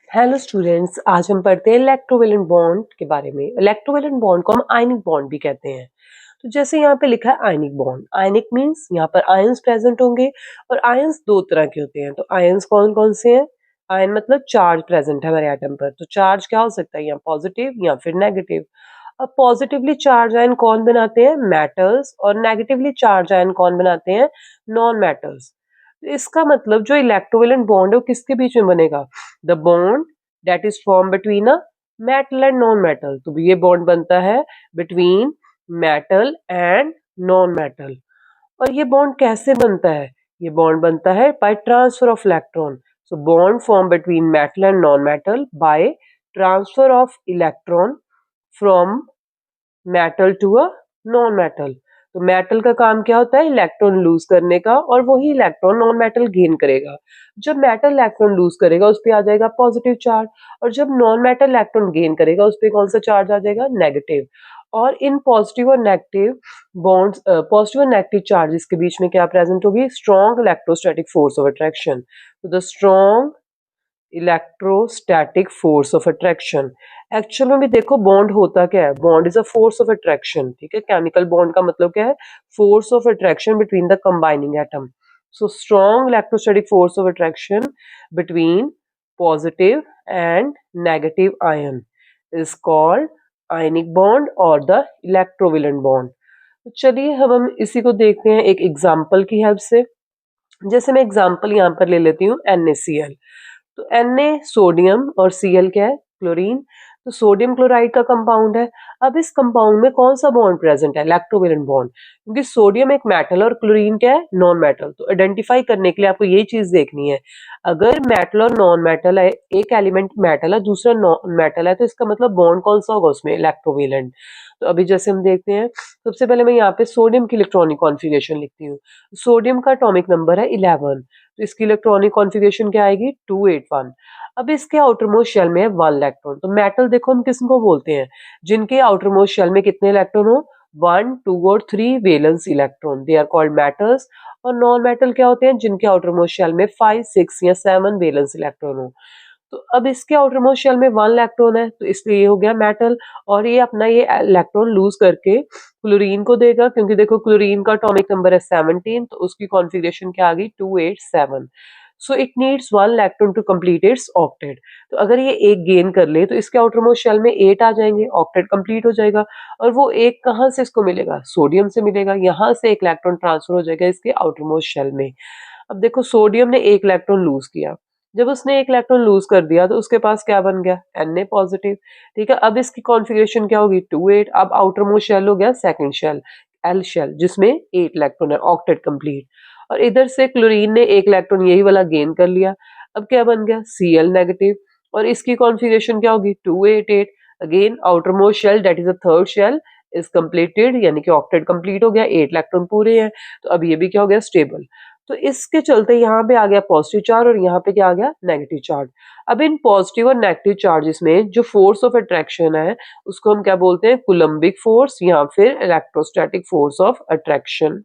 Hello students, आज हम पढ़ते हैं इलेक्ट्रोवैलेंट बॉन्ड के बारे में। इलेक्ट्रोवैलेंट बॉन्ड को हम आयनिक बॉन्ड भी कहते हैं। तो जैसे यहाँ पे लिखा है आयनिक बॉन्ड, आयनिक मींस यहाँ पर आयंस प्रेजेंट होंगे और आयंस दो तरह के होते हैं। तो आयंस कौन कौन से हैं? आयन मतलब चार्ज प्रेजेंट है हमारे एटम पर। तो चार्ज क्या हो सकता है? या पॉजिटिव या फिर नेगेटिव। अब पॉजिटिवली चार्ज आयन कौन बनाते हैं? मेटल्स। और नेगेटिवली चार्ज आयन कौन बनाते हैं? Non metals. इसका मतलब जो इलेक्ट्रोवैलेंट बॉन्ड है वो किसके बीच में बनेगा? The bond that is form between a metal and non metal. तो ये बॉन्ड बनता है between metal and non metal. और ये बॉन्ड कैसे बनता है? ये बॉन्ड बनता है by transfer of electron. So bond form between metal and non metal by transfer of electron from metal to a non metal. तो मेटल का काम क्या होता है? इलेक्ट्रॉन लूज करने का, और वही इलेक्ट्रॉन नॉन मेटल गेन करेगा। जब मेटल इलेक्ट्रॉन लूज करेगा उस पे आ जाएगा पॉजिटिव चार्ज, और जब नॉन मेटल इलेक्ट्रॉन गेन करेगा उस पे कौन सा चार्ज आ जाएगा? नेगेटिव। और इन पॉजिटिव और नेगेटिव बॉन्ड्स, पॉजिटिव और नेगेटिव चार्जेस के बीच में क्या प्रेजेंट होगी? Strong electrostatic force of attraction. तो the strong electrostatic force of attraction. Actual में भी देखो बॉन्ड होता क्या है? Bond is a force of attraction. ठीक है, केमिकल बॉन्ड का मतलब क्या है? Force of attraction between the combining atom. So strong electrostatic force of attraction between positive and negative ion is called ionic bond और द इलेक्ट्रोवैलेंट बॉन्ड। तो चलिए हम इसी को देखते हैं एक एग्जाम्पल की हेल्प से। जैसे मैं एग्जाम्पल यहाँ पर ले लेती हूँ NaCl। तो Na सोडियम और Cl क्या है? क्लोरीन। तो सोडियम क्लोराइड का कंपाउंड है। अब इस कंपाउंड में कौन सा बॉन्ड प्रेजेंट है? Electrovalent bond. क्योंकि सोडियम एक मेटल और क्लोरीन क्या है? Non metal. तो आइडेंटिफाई करने के लिए आपको ये चीज देखनी है, अगर मेटल और नॉन मेटल है, एक एलिमेंट मेटल है दूसरा नॉन मेटल है, तो इसका मतलब बॉन्ड कौन सा होगा उसमें? इलेक्ट्रोवैलेंट। तो अभी जैसे हम देखते हैं, सबसे पहले मैं यहाँ पे सोडियम की इलेक्ट्रॉनिक कॉन्फ़िगरेशन लिखती हूँ। सोडियम का एटॉमिक नंबर है 11। तो इसकी इलेक्ट्रॉनिक कॉन्फ़िगरेशन क्या आएगी? 281। अब इसके आउटरमोस्ट शेल में है 1 इलेक्ट्रॉन। तो मेटल देखो हम किसको बोलते हैं? जिनके आउटरमोस्ट शेल में कितने इलेक्ट्रॉन हो? 1, 2 और 3 valence electron, they are called metals. और नॉन मेटल क्या होते हैं? जिनके आउटरमोस्ट शेल में 5, 6 या 7 वैलेंस इलेक्ट्रॉन हो। तो अब इसके आउटरमोस्ट शेल में 1 इलेक्ट्रॉन है, तो इसलिए ये हो गया मेटल। और ये अपना ये इलेक्ट्रॉन लूज करके क्लोरीन को देगा, क्योंकि देखो क्लोरीन का एटॉमिक नंबर है 17, तो उसकी कॉन्फ़िगरेशन क्या आ गई? 287। So it needs 1 electron to complete its octet. तो अगर ये एक गेन कर ले तो इसके आउटरमोस्ट शेल में 8 आ जाएंगे, ऑक्टेट कंप्लीट हो जाएगा। और वो एक कहाँ से इसको मिलेगा? सोडियम से मिलेगा। यहाँ से एक इलेक्ट्रॉन ट्रांसफर हो जाएगा इसके आउटरमोस्ट शेल में। अब देखो सोडियम ने एक इलेक्ट्रॉन लूज किया, जब उसने एक इलेक्ट्रॉन लूज कर दिया तो उसके पास क्या बन गया? Na positive. ठीक है, अब इसकी कॉन्फ़िगरेशन क्या होगी? 28। अब आउटर मोस्ट शेल हो गया सेकंड शेल, एल शेल, जिसमें 8 इलेक्ट्रॉन है, ऑक्टेट कंप्लीट। और इधर से क्लोरीन ने एक इलेक्ट्रॉन यही वाला गेन कर लिया। अब क्या बन गया? Cl negative. और इसकी कॉन्फ़िगरेशन क्या होगी? 288। Again outermost shell that is a third shell is completed, यानी कि ऑक्टेट कंप्लीट हो गया, 8 इलेक्ट्रॉन पूरे हैं। तो अब ये भी क्या हो गया? स्टेबल। तो इसके चलते यहाँ पे आ गया पॉजिटिव चार्ज और यहाँ पे क्या आ गया? Negative charge. अब इन पॉजिटिव और नेगेटिव चार्जेस में जो फोर्स ऑफ अट्रैक्शन है उसको हम क्या बोलते हैं? कूलम्बिक फोर्स या फिर इलेक्ट्रोस्टैटिक फोर्स ऑफ अट्रैक्शन।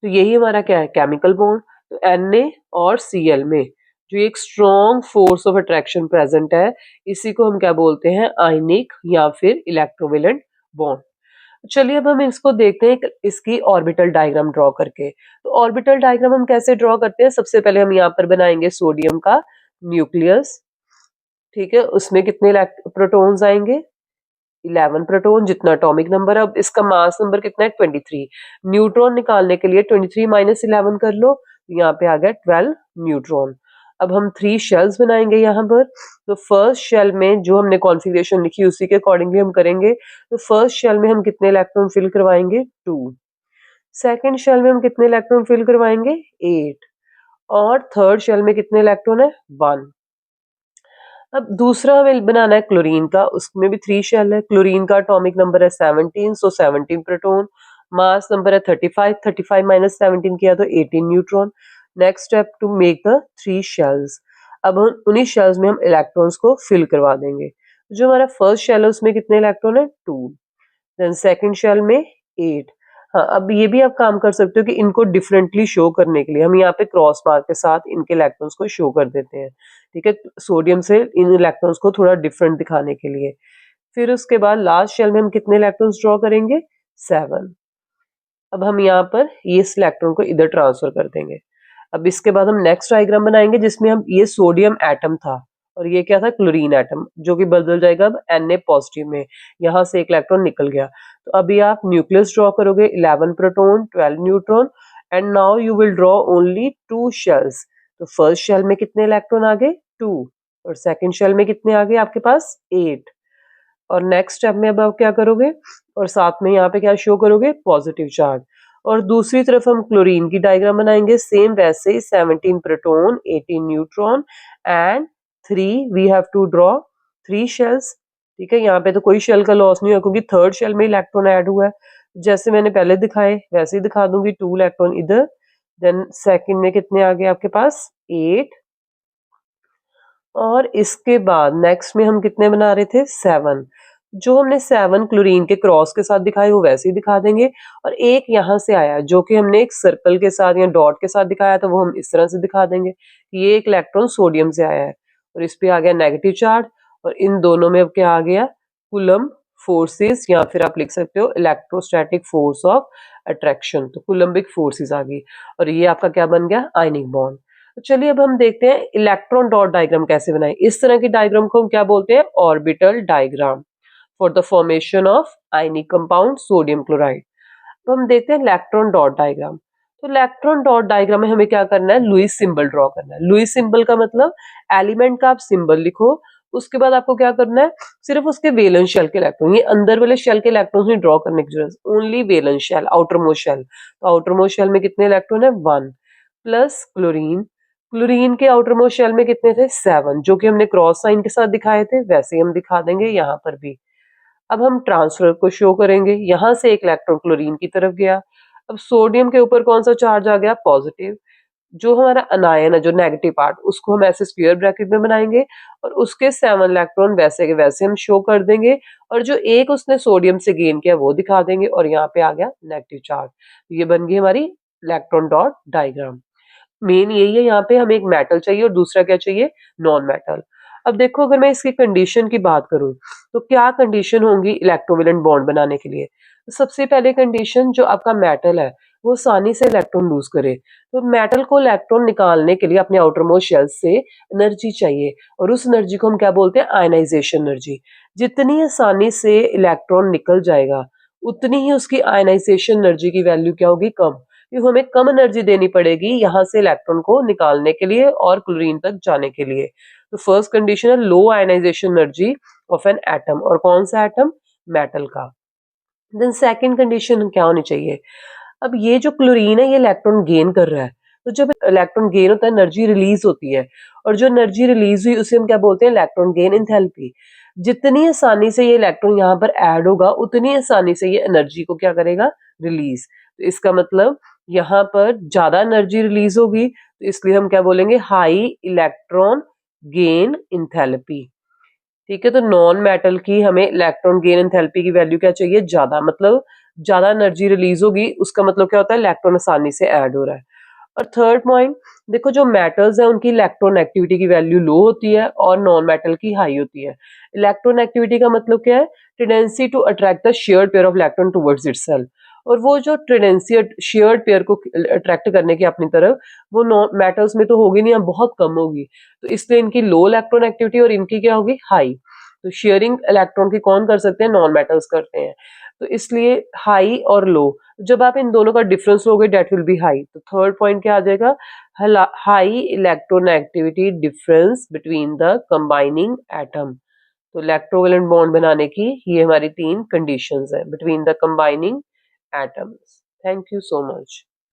तो यही हमारा क्या है? Chemical bond. तो Na और Cl में जो एक strong force of attraction present है, इसी को हम क्या बोलते हैं? आयनिक या फिर इलेक्ट्रोवैलेंट बॉन्ड। चलिए अब हम इसको देखते हैं इसकी ऑर्बिटल डायग्राम ड्रॉ करके। तो ऑर्बिटल डायग्राम हम कैसे ड्रॉ करते हैं? सबसे पहले हम यहाँ पर बनाएंगे सोडियम का न्यूक्लियस। ठीक है, उसमें कितने प्रोटॉन्स आएंगे? 11 प्रोटॉन, जितना एटॉमिक नंबर है। अब इसका मास नंबर कितना है? 23। न्यूट्रॉन निकालने के लिए 23 माइनस 11 कर लो, यहाँ पे आ गया 12 न्यूट्रॉन। अब हम 3 शेल्स बनाएंगे यहाँ पर। तो फर्स्ट शेल में जो हमने कॉन्फ़िगरेशन लिखी उसी के अकॉर्डिंगली हम करेंगे। तो फर्स्ट शेल में हम कितने इलेक्ट्रॉन फिल करवाएंगे? 2। सेकंड शेल में हम कितने इलेक्ट्रॉन फिल करवाएंगे? 8। और थर्ड शेल में कितने इलेक्ट्रॉन है? 1। अब दूसरा हमें बनाना है क्लोरीन का, उसमें भी 3 शेल है। क्लोरीन का एटॉमिक नंबर है 17, सो 17 प्रोटॉन। मास नंबर है 35, 35 माइनस 17 किया तो 18 neutron. Next step to make the 3 shells. अब हम उन्हीं शेल्स में हम इलेक्ट्रॉन्स को फिल करवा देंगे। जो हमारा फर्स्ट शेल है उसमें कितने इलेक्ट्रॉन है? 2। देन सेकंड शेल में 8। हाँ, अब ये भी आप काम कर सकते हो कि इनको डिफरेंटली शो करने के लिए हम यहाँ पे क्रॉस बार के साथ इनके इलेक्ट्रॉन्स को शो कर देते हैं, ठीक है? सोडियम से इन इलेक्ट्रॉन्स को थोड़ा डिफरेंट दिखाने के लिए। फिर उसके बाद लास्ट शेल में हम कितने इलेक्ट्रॉन्स ड्रॉ करेंगे? 7। अब हम यहाँ पर ये इस इलेक्ट्रॉन को इधर ट्रांसफर कर देंगे। अब इसके बाद हम नेक्स्ट डायग्राम बनाएंगे जिसमें हम ये सोडियम एटम था और ये क्या था? क्लोरीन एटम, जो कि बदल जाएगा अब Na पॉजिटिव में। यहाँ से एक इलेक्ट्रॉन निकल गया। तो अभी आप न्यूक्लियस ड्रॉ करोगे, 11 proton, 12 neutron and now you will draw only 2 shells. तो फर्स्ट शेल में कितने इलेक्ट्रॉन आ गए? 2 और सेकंड शेल में कितने आ गए आपके पास? 8। और नेक्स्ट स्टेप में अब आप क्या करोगे? और साथ में यहाँ पे क्या शो करोगे? Positive charge. और दूसरी तरफ हम क्लोरीन की डायग्राम बनाएंगे सेम वैसे ही, 17 proton, 18 neutron and 3 we have to draw 3 shells. ठीक है, यहाँ पे तो कोई शेल का लॉस नहीं हुआ क्योंकि थर्ड शेल में इलेक्ट्रॉन ऐड हुआ है। जैसे मैंने पहले दिखाए वैसे ही दिखा दूंगी, 2 इलेक्ट्रॉन इधर, देन सेकंड में कितने आ गए आपके पास? 8। और इसके बाद नेक्स्ट में हम कितने बना रहे थे? 7। जो हमने 7 क्लोरीन के क्रॉस के साथ दिखाए वो वैसे ही दिखा देंगे। और एक यहाँ से आया जो कि हमने एक सर्कल के साथ या डॉट के साथ दिखाया था, वो हम इस तरह से दिखा देंगे। ये एक इलेक्ट्रॉन सोडियम से आया है और इस पे आ गया नेगेटिव चार्ज। और इन दोनों में अब क्या आ गया? कूलम्ब फोर्सेस, या फिर आप लिख सकते हो इलेक्ट्रोस्टैटिक फोर्स ऑफ अट्रैक्शन। तो कूलम्बिक फोर्सेस आ गई और ये आपका क्या बन गया? Ionic bond. तो चलिए अब हम देखते हैं इलेक्ट्रॉन डॉट डायग्राम कैसे बनाएं। इस तरह की डायग्राम को हम क्या बोलते हैं? Orbital diagram for the formation of ionic compound sodium chloride. तो हम देखते हैं इलेक्ट्रॉन डॉट डायग्राम। तो इलेक्ट्रॉन डॉट डायग्राम में हमें क्या करना है? लुईस सिंबल ड्रॉ करना है। लुईस सिंबल का मतलब एलिमेंट का आप सिंबल लिखो, उसके बाद आपको क्या करना है? सिर्फ उसके वेलेंस शेल के इलेक्ट्रॉन, ये अंदर वाले शेल के इलेक्ट्रॉन नहीं ड्रॉ करने की जरूरत, only valence shell, outermost shell. तो आउटर मोस्ट शेल में कितने इलेक्ट्रॉन है? 1 प्लस क्लोरीन। क्लोरीन के आउटर मोस्ट शेल में कितने थे? 7, जो कि हमने क्रॉस साइन के साथ दिखाए थे वैसे ही हम दिखा देंगे यहाँ पर भी। अब हम ट्रांसफर को शो करेंगे, यहाँ से एक इलेक्ट्रॉन क्लोरीन की तरफ गया। अब सोडियम के ऊपर कौन सा चार्ज आ गया? पॉजिटिव। जो हमारा अनायन है, जो नेगेटिव पार्ट, उसको हम ऐसे स्क्वायर ब्रैकेट में बनाएंगे और उसके 7 इलेक्ट्रॉन वैसे के वैसे हम शो कर देंगे। और जो एक उसने सोडियम से गेन किया वो दिखा देंगे और यहाँ पे आ गया नेगेटिव चार्ज। ये बन गई हमारी इलेक्ट्रॉन डॉट डायग्राम। मेन यही है, यहाँ पे हमें एक मेटल चाहिए और दूसरा क्या चाहिए? Non metal. अब देखो अगर मैं इसकी कंडीशन की बात करूं तो क्या कंडीशन होंगी इलेक्ट्रोवेलेंट बॉन्ड बनाने के लिए? तो सबसे पहले कंडीशन, जो आपका मेटल है वो आसानी से इलेक्ट्रॉन लूज करे। तो मेटल को इलेक्ट्रॉन निकालने के लिए अपने आउटर मोस्ट शेल से एनर्जी चाहिए और उस एनर्जी को हम क्या बोलते हैं? Ionisation energy. जितनी आसानी से इलेक्ट्रॉन निकल जाएगा उतनी ही उसकी आयनाइजेशन एनर्जी की वैल्यू क्या होगी? कम। क्योंकि हमें कम एनर्जी देनी पड़ेगी यहाँ से इलेक्ट्रॉन को निकालने के लिए और क्लोरीन तक जाने के लिए। तो फर्स्ट कंडीशन है low ionization energy of an atom, और कौन सा एटम? मेटल का। देन सेकंड कंडीशन क्या होनी चाहिए? अब ये जो क्लोरीन है ये इलेक्ट्रॉन गेन कर रहा है, तो जब इलेक्ट्रॉन गेन होता है एनर्जी रिलीज होती है, और जो एनर्जी रिलीज हुई उसे हम क्या बोलते हैं? Electron gain enthalpy. जितनी आसानी से ये इलेक्ट्रॉन यहाँ पर ऐड होगा उतनी आसानी से ये एनर्जी को क्या करेगा? रिलीज। तो इसका मतलब यहाँ पर ज्यादा एनर्जी रिलीज होगी, तो इसलिए हम क्या बोलेंगे? High electron gain enthalpy. ठीक है, तो नॉन मेटल की हमें इलेक्ट्रॉन गेन एंथैल्पी की वैल्यू क्या चाहिए? ज्यादा, मतलब ज्यादा एनर्जी रिलीज होगी, उसका मतलब क्या होता है? इलेक्ट्रॉन आसानी से ऐड हो रहा है। और थर्ड पॉइंट देखो, जो मेटल्स है उनकी इलेक्ट्रॉन एक्टिविटी की वैल्यू लो होती है और नॉन मेटल की हाई होती है। इलेक्ट्रॉन एक्टिविटी का मतलब क्या है? Tendency to attract the shared pair of electron towards itself. और वो जो टेंडेंसी शेयर्ड पेयर को अट्रैक्ट करने की अपनी तरफ, वो नॉन मेटल्स में तो होगी नहीं, बहुत कम होगी। तो इसलिए इनकी लो इलेक्ट्रॉन एक्टिविटी और इनकी क्या होगी? हाई। तो शेयरिंग इलेक्ट्रॉन की कौन कर सकते हैं? नॉन मेटल्स करते हैं। तो इसलिए हाई और लो, जब आप इन दोनों का डिफरेंस लोगे डेट विल बी हाई। तो थर्ड पॉइंट क्या आ जाएगा? High electron activity difference between the combining atom. तो इलेक्ट्रोवेलेंट बॉन्ड बनाने की ये हमारी 3 कंडीशंस है between the combining atoms. Thank you so much.